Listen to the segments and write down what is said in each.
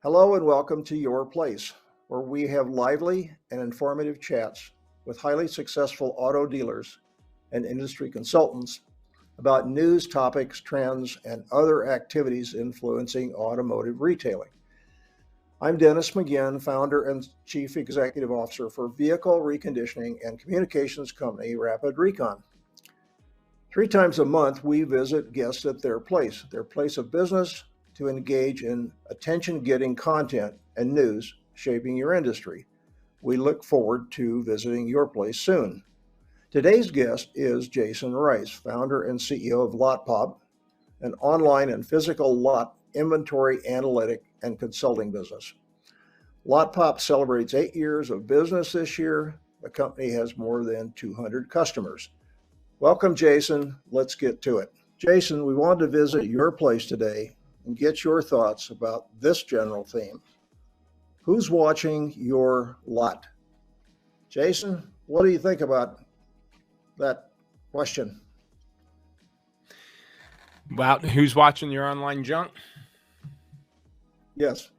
Hello and welcome to Your Place, where we have lively and informative chats with highly successful auto dealers and industry consultants about news, topics, trends, and other activities influencing automotive retailing. I'm Dennis McGinn, founder and chief executive officer for vehicle reconditioning and communications company Rapid Recon. 3 times a month, we visit guests at their place of business, to engage in attention-getting content and news shaping your industry. We look forward to visiting your place soon. Today's guest is Jasen Rice, founder and CEO of LotPop, an online and physical lot inventory analytic and consulting business. LotPop celebrates 8 years of business this year. The company has more than 200 customers. Welcome, Jasen. Let's get to it. Jasen, we wanted to visit your place today and get your thoughts about this general theme. Who's watching your lot? Jasen, what do you think about that question? About who's watching your online junk? Yes.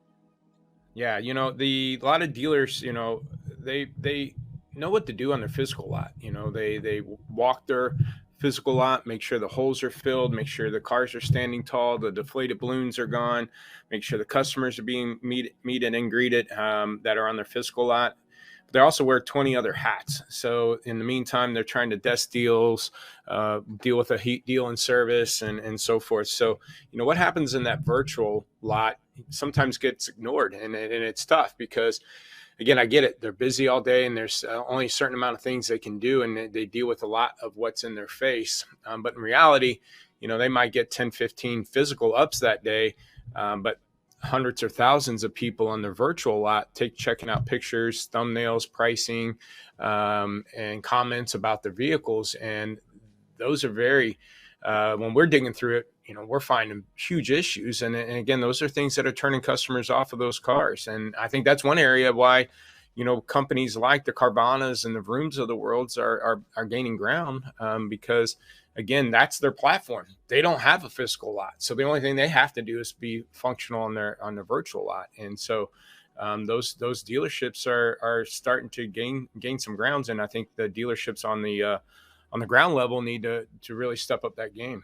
Yeah, a lot of dealers, they know what to do on their physical lot. They walk their physical lot, make sure the holes are filled, make sure the cars are standing tall, the deflated balloons are gone, make sure the customers are being meted and greeted that are on their physical lot. But they also wear 20 other hats. So in the meantime, they're trying to desk deals, deal with a heat deal and service and so forth. So, what happens in that virtual lot sometimes gets ignored, and it's tough because, again, I get it. They're busy all day and there's only a certain amount of things they can do, and they deal with a lot of what's in their face. But in reality, they might get 10, 15 physical ups that day, but hundreds or thousands of people on their virtual lot checking out pictures, thumbnails, pricing, and comments about their vehicles. And those are very, when we're digging through it, we're finding huge issues. And again, those are things that are turning customers off of those cars. And I think that's one area why, companies like the Carvanas and the Vrooms of the world are gaining ground, because, again, that's their platform. They don't have a physical lot. So the only thing they have to do is be functional on their virtual lot. And so those dealerships are starting to gain some grounds. And I think the dealerships on the ground level need to really step up that game.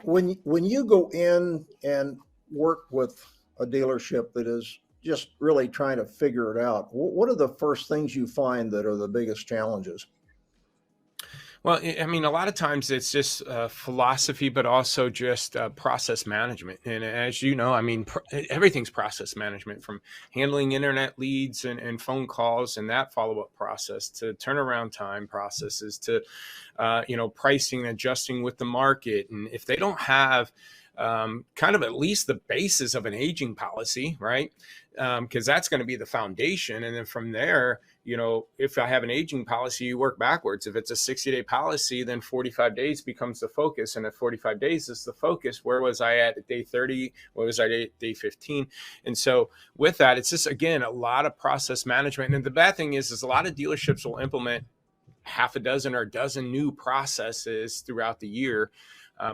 When you go in and work with a dealership that is just really trying to figure it out, what are the first things you find that are the biggest challenges? Well, I mean, a lot of times it's just philosophy, but also just process management. And as you know, I mean, everything's process management, from handling internet leads and phone calls and that follow-up process, to turnaround time processes, to, pricing and adjusting with the market. And if they don't have kind of at least the basis of an aging policy, right? Because that's going to be the foundation. And then from there, if I have an aging policy, you work backwards. If it's a 60-day policy, then 45 days becomes the focus. And if 45 days is the focus, where was I at day 30? Where was I at day 15? And so with that, it's just, again, a lot of process management. And the bad thing is a lot of dealerships will implement half a dozen or a dozen new processes throughout the year.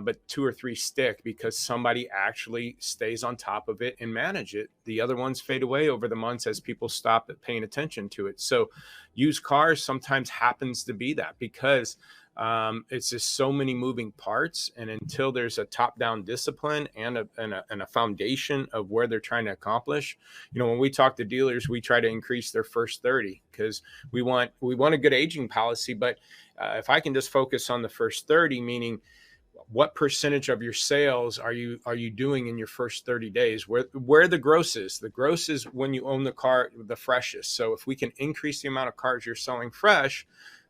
But 2 or 3 stick because somebody actually stays on top of it and manage it. The other ones fade away over the months as people stop paying attention to it. So used cars sometimes happens to be that, because it's just so many moving parts. And until there's a top-down discipline and a foundation of where they're trying to accomplish, when we talk to dealers, we try to increase their first 30 because we want a good aging policy. But if I can just focus on the first 30, meaning what percentage of your sales are you doing in your first 30 days? Where the gross is. The gross is when you own the car the freshest. So if we can increase the amount of cars you're selling fresh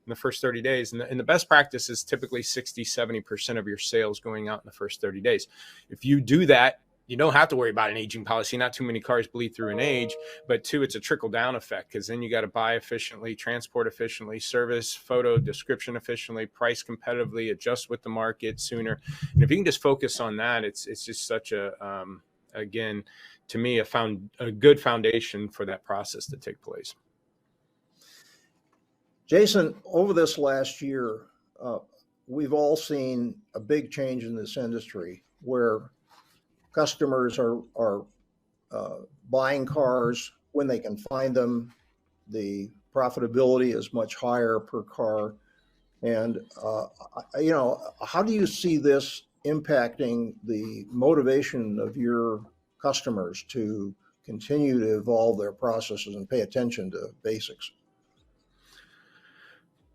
in the first 30 days, and the best practice is typically 60-70% of your sales going out in the first 30 days. If you do that, you don't have to worry about an aging policy. Not too many cars bleed through an age, but 2, it's a trickle down effect, because then you got to buy efficiently, transport efficiently, service, photo, description efficiently, price competitively, adjust with the market sooner. And if you can just focus on that, it's just such again, to me, a good foundation for that process to take place. Jasen, over this last year, we've all seen a big change in this industry where customers are buying cars when they can find them. The profitability is much higher per car. And, how do you see this impacting the motivation of your customers to continue to evolve their processes and pay attention to basics?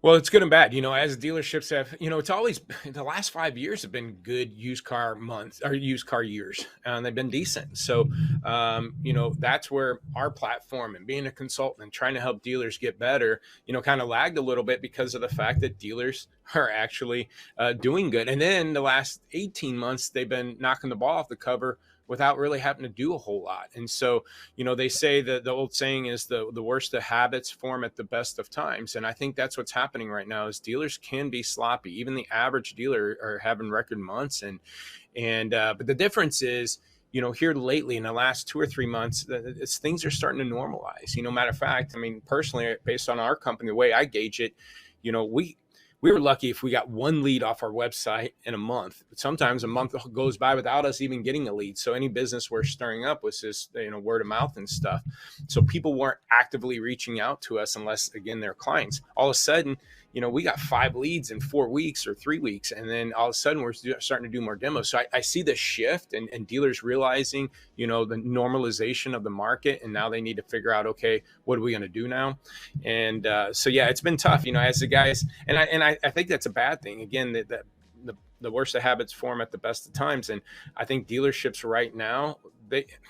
Well, it's good and bad. As dealerships have, it's always the last 5 years have been good used car months or used car years, and they've been decent. So, that's where our platform and being a consultant and trying to help dealers get better, kind of lagged a little bit because of the fact that dealers are actually doing good. And then the last 18 months, they've been knocking the ball off the cover without really having to do a whole lot. And so, they say that the old saying is the worst of habits form at the best of times. And I think that's what's happening right now is dealers can be sloppy. Even the average dealer are having record months. But the difference is, here lately in the last 2 or 3 months, things are starting to normalize. Matter of fact, I mean, personally, based on our company, the way I gauge it, we were lucky if we got one lead off our website in a month. But sometimes a month goes by without us even getting a lead. So any business we're stirring up was just, word of mouth and stuff. So people weren't actively reaching out to us unless, again, they're clients. All of a sudden, we got 5 leads in 4 weeks or 3 weeks. And then all of a sudden we're starting to do more demos. So I see the shift and dealers realizing, the normalization of the market. And now they need to figure out, okay, what are we going to do now? And so, yeah, it's been tough, as the guys, and I think that's a bad thing. Again, the worst of habits form at the best of times. And I think dealerships right now,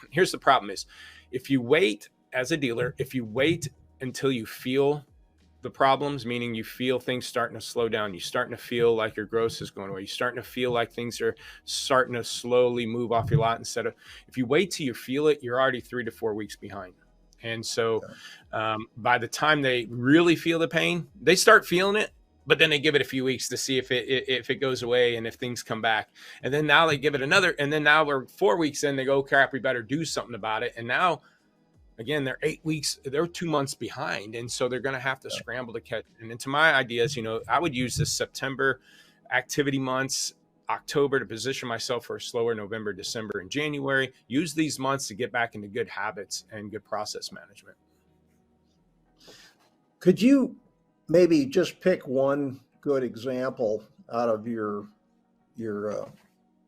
here's the problem is if you wait as a dealer, if you wait until you feel the problems, meaning you feel things starting to slow down, you're starting to feel like your gross is going away, you're starting to feel like things are starting to slowly move off your lot instead of, if you wait till you feel it, you're already 3 to 4 weeks behind. And so by the time they really feel the pain, they start feeling it, but then they give it a few weeks to see if it goes away and if things come back. And then now they give it another, and then now we're 4 weeks in, they go, crap, we better do something about it. And now, again, they're 8 weeks, they're 2 months behind. And so they're going to have to scramble to catch. And into my ideas, I would use this September activity months, October to position myself for a slower November, December, and January. Use these months to get back into good habits and good process management. Could you maybe just pick one good example out of your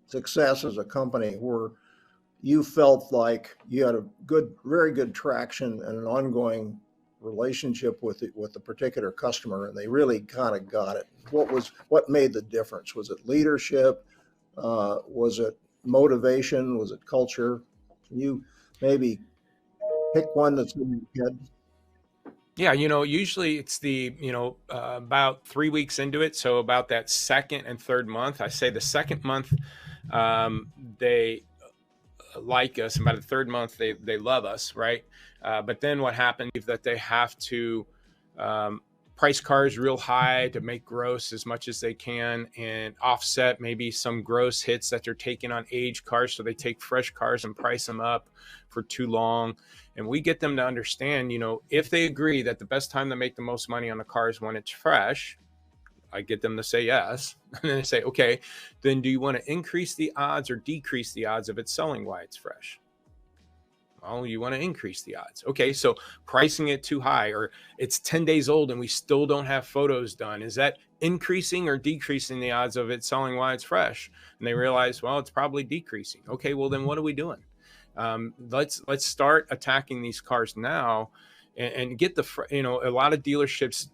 success as a company where you felt like you had a very good traction and an ongoing relationship with the particular customer, and they really kind of got it? What made the difference? Was it leadership? Was it motivation? Was it culture? Can you maybe pick one that's in your head? Yeah, usually it's about 3 weeks into it. So about that second and third month, I say the second month, they like us, and by the third month, they love us, right? But then what happened is that they have to price cars real high to make gross as much as they can and offset maybe some gross hits that they're taking on aged cars. So they take fresh cars and price them up for too long. And we get them to understand, if they agree that the best time to make the most money on a car is when it's fresh, I get them to say yes. And then they say, okay, then do you want to increase the odds or decrease the odds of it selling while it's fresh? Well, you want to increase the odds. Okay, so pricing it too high, or it's 10 days old and we still don't have photos done. Is that increasing or decreasing the odds of it selling while it's fresh? And they realize, well, it's probably decreasing. Okay, well, then what are we doing? Let's start attacking these cars now and get a lot of dealerships,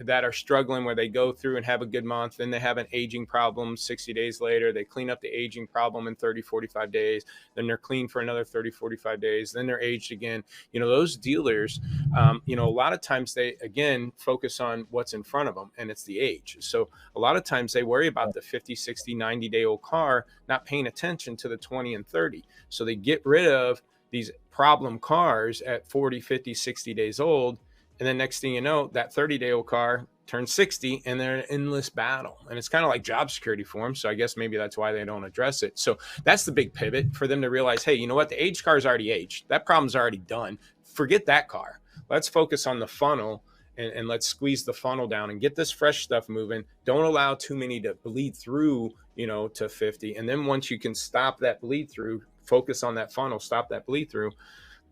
that are struggling where they go through and have a good month, then they have an aging problem 60 days later, they clean up the aging problem in 30, 45 days, then they're clean for another 30, 45 days, then they're aged again. Those dealers, a lot of times they, again, focus on what's in front of them, and it's the age. So a lot of times they worry about the 50, 60, 90-day-old car, not paying attention to the 20 and 30. So they get rid of these problem cars at 40, 50, 60 days old. And then next thing you know, that 30-day-old car turns 60 and they're in an endless battle. And it's kind of like job security for them. So I guess maybe that's why they don't address it. So that's the big pivot for them to realize, hey, you know what? The aged car is already aged. That problem's already done. Forget that car. Let's focus on the funnel and let's squeeze the funnel down and get this fresh stuff moving. Don't allow too many to bleed through, to 50. And then once you can stop that bleed through, focus on that funnel, stop that bleed through,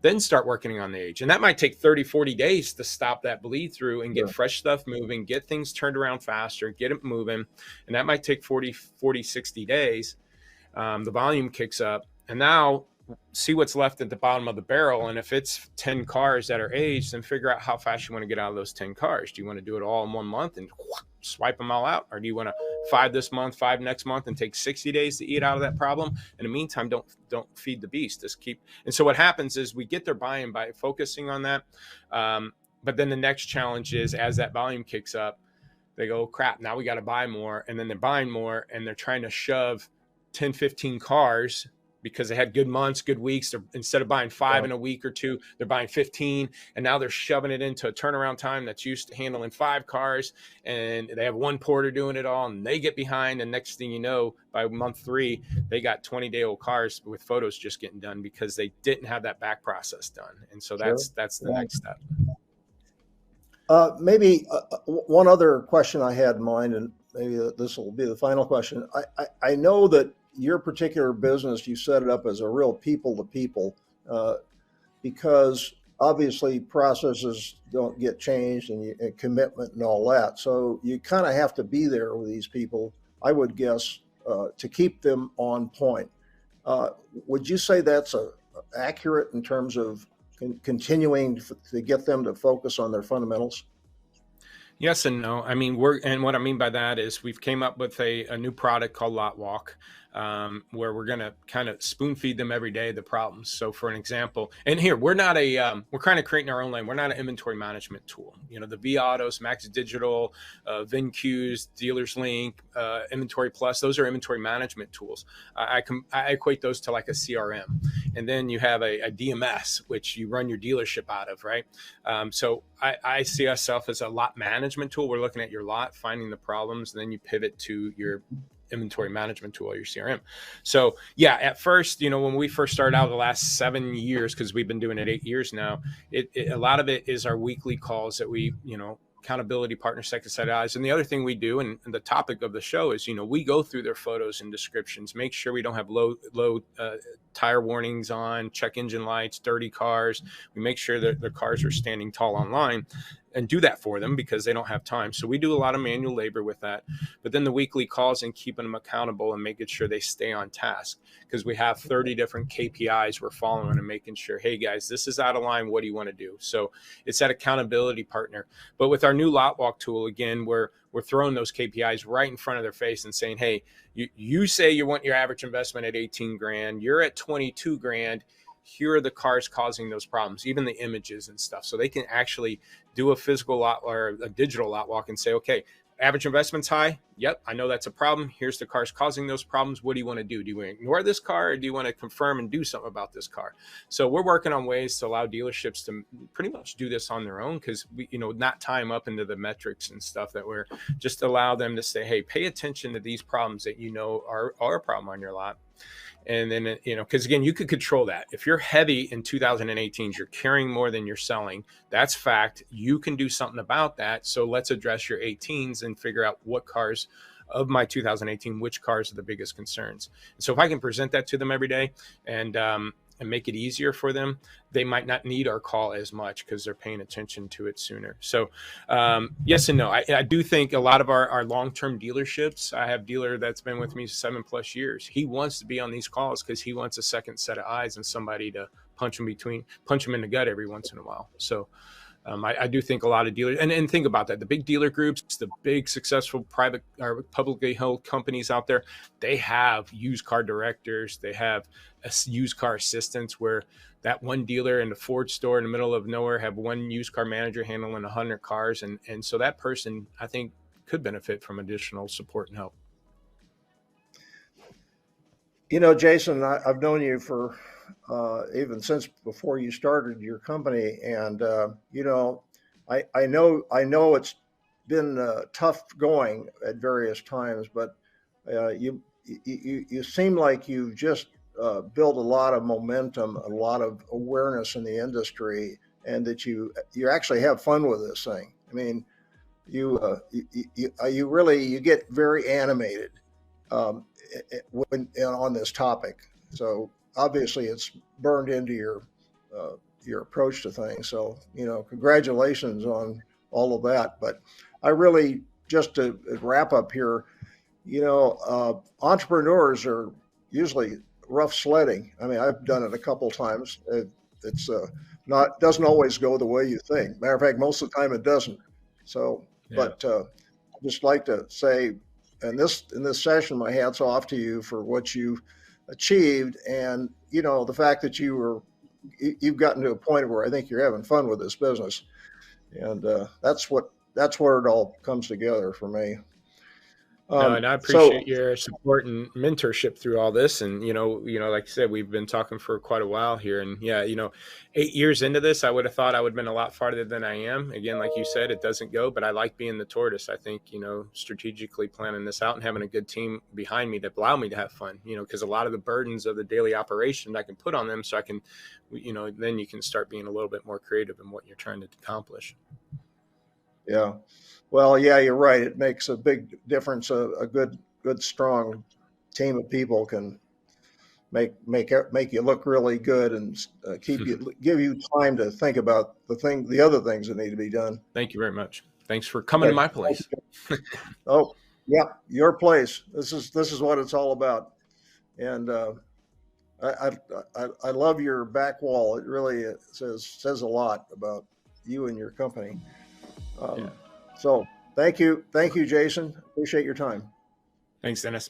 then start working on the age. And that might take 30, 40 days to stop that bleed through and get Sure. fresh stuff moving, get things turned around faster, get it moving. And that might take 40, 60 days. The volume kicks up. And now see what's left at the bottom of the barrel. And if it's 10 cars that are aged, then figure out how fast you want to get out of those 10 cars. Do you want to do it all in 1 month and swipe them all out? Or do you want to 5 this month, 5 next month, and take 60 days to eat out of that problem? In the meantime, don't feed the beast. Just keep. And so what happens is we get their buy-in by focusing on that. But then the next challenge is, as that volume kicks up, they go, crap, now we got to buy more. And then they're buying more, and they're trying to shove 10, 15 cars because they had good months, good weeks. They're, instead of buying 5 in a week or 2, they're buying 15. And now they're shoving it into a turnaround time that's used to handling 5 cars. And they have one porter doing it all, and they get behind. And next thing you know, by month 3, they got 20-day-old cars with photos just getting done because they didn't have that back process done. And so that's the next step. Maybe one other question I had in mind, and maybe this will be the final question. I know that your particular business, you set it up as a real people to people, because obviously processes don't get changed, and commitment and all that. So you kind of have to be there with these people, I would guess, to keep them on point. Would you say that's accurate in terms of continuing to get them to focus on their fundamentals? Yes and no. I mean, and what I mean by that is we've came up with a new product called LotWalk, where we're going to kind of spoon feed them every day the problems. So for an example, and here, we're not we're kind of creating our own lane. We're not an inventory management tool. You know, the V Autos, Max Digital, VinQs, Dealers Link, Inventory Plus, those are inventory management tools. I equate those to like a CRM. And then you have a DMS, which you run your dealership out of, right? So I see ourselves as a lot management tool. We're looking at your lot, finding the problems, and then you pivot to your inventory management tool or your CRM. So yeah, at first, you know, when we first started out the last 7 years, because we've been doing it 8 years now, a lot of it is our weekly calls that we, you know, accountability partner, second set of eyes. And the other thing we do, and the topic of the show is, you know, we go through their photos and descriptions, make sure we don't have low tire warnings on, check engine lights, dirty cars. We make sure that their cars are standing tall on line, and do that for them because they don't have time. So we do a lot of manual labor with that. But then the weekly calls and keeping them accountable and making sure they stay on task, because we have 30 different KPIs we're following and making sure, hey guys, this is out of line. What do you want to do? So it's that accountability partner. But with our new LotWalk tool, again, we're throwing those KPIs right in front of their face and saying, hey, you say you want your average investment at 18 grand, you're at 22 grand. Here are the cars causing those problems, even the images and stuff. So they can actually do a physical lot or a digital lot walk and say, okay, average investment's high. Yep, I know that's a problem. Here's the cars causing those problems. What do you want to do? Do you want to ignore this car, or do you want to confirm and do something about this car? So we're working on ways to allow dealerships to pretty much do this on their own, because we, you know, not tie them up into the metrics and stuff, that we're just allow them to say, hey, pay attention to these problems that you know are a problem on your lot. And then, you know, because again, you could control that. If you're heavy in 2018s, you're carrying more than you're selling. That's fact. You can do something about that. So let's address your 18s and figure out what cars of my 2018, which cars are the biggest concerns. And so if I can present that to them every day and make it easier for them, they might not need our call as much because they're paying attention to it sooner. So yes and no. I do think a lot of our long-term dealerships, I have a dealer that's been with me 7+ years. He wants to be on these calls because he wants a second set of eyes and somebody to punch him in the gut every once in a while. So I do think a lot of dealers, and think about that, the big dealer groups, the big successful private or publicly held companies out there, they have used car directors, they have used car assistants, where that one dealer in the Ford store in the middle of nowhere have one used car manager handling 100 cars. And so that person, I think, could benefit from additional support and help. You know, Jason, I've known you for even since before you started your company, and you know, I know it's been tough going at various times, but you seem like you've just built a lot of momentum, a lot of awareness in the industry, and that you actually have fun with this thing. I mean, you really get very animated when on this topic. So obviously it's burned into your your approach to things. So, congratulations on all of that. But I really, just to wrap up here, entrepreneurs are usually rough sledding. I mean, I've done it a couple times. It's not doesn't always go the way you think. Matter of fact, most of the time it doesn't. So, Yeah. but I just like to say, in this session, my hats off to you for what you achieved, and the fact that you've gotten to a point where I think you're having fun with this business, and that's where it all comes together for me. No, and I So appreciate your support and mentorship through all this. And like I said, we've been talking for quite a while here. And yeah, 8 years into this, I would have thought I would have been a lot farther than I am. Again, like you said, it doesn't go, but I like being the tortoise. I think strategically planning this out and having a good team behind me to allow me to have fun. Because a lot of the burdens of the daily operation I can put on them, so I can, then you can start being a little bit more creative in what you're trying to accomplish. yeah, well, yeah, you're right. It makes a big difference. A good, strong team of people can make you look really good, and give you time to think about the other things that need to be done. Thank you very much. Thanks for coming to Okay. my place. Oh, yeah, your place. This is what it's all about. And I, I love your back wall. It really says a lot about you and your company. Yeah. So thank you, Jason. Appreciate your time. Thanks, Dennis.